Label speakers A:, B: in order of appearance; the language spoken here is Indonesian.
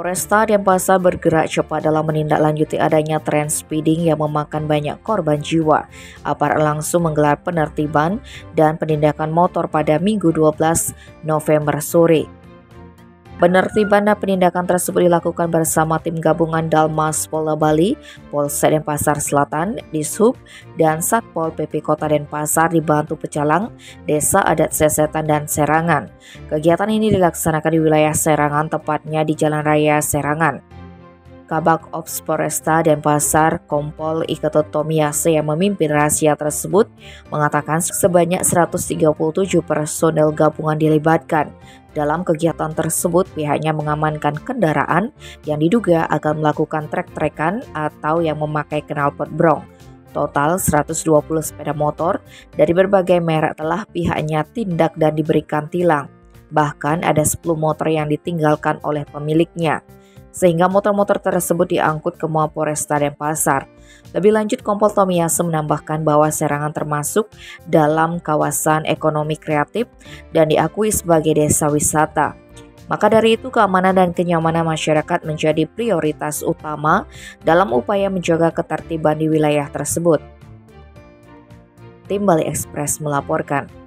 A: Polresta Denpasar bergerak cepat dalam menindaklanjuti adanya tren speeding yang memakan banyak korban jiwa. Aparat langsung menggelar penertiban dan penindakan motor pada Minggu 12 November sore. Penertiban dan penindakan tersebut dilakukan bersama tim gabungan Dalmas Polda Bali, Polsek Denpasar Selatan, Dishub, dan Satpol PP Kota Denpasar dibantu pecalang, Desa Adat Sesetan, dan Serangan. Kegiatan ini dilaksanakan di wilayah Serangan, tepatnya di Jalan Raya Serangan. Kabak Ops Polresta Denpasar, Kompol Iketot Tomiase yang memimpin razia tersebut mengatakan sebanyak 137 personel gabungan dilibatkan. Dalam kegiatan tersebut, pihaknya mengamankan kendaraan yang diduga akan melakukan trek-trekan atau yang memakai knalpot brong. Total 120 sepeda motor dari berbagai merek telah pihaknya tindak dan diberikan tilang. Bahkan ada 10 motor yang ditinggalkan oleh pemiliknya, sehingga motor-motor tersebut diangkut ke Mapolresta Denpasar. Lebih lanjut, Kompol Tomiase menambahkan bahwa Serangan termasuk dalam kawasan ekonomi kreatif dan diakui sebagai desa wisata. Maka dari itu, keamanan dan kenyamanan masyarakat menjadi prioritas utama dalam upaya menjaga ketertiban di wilayah tersebut. Tim Bali Express melaporkan.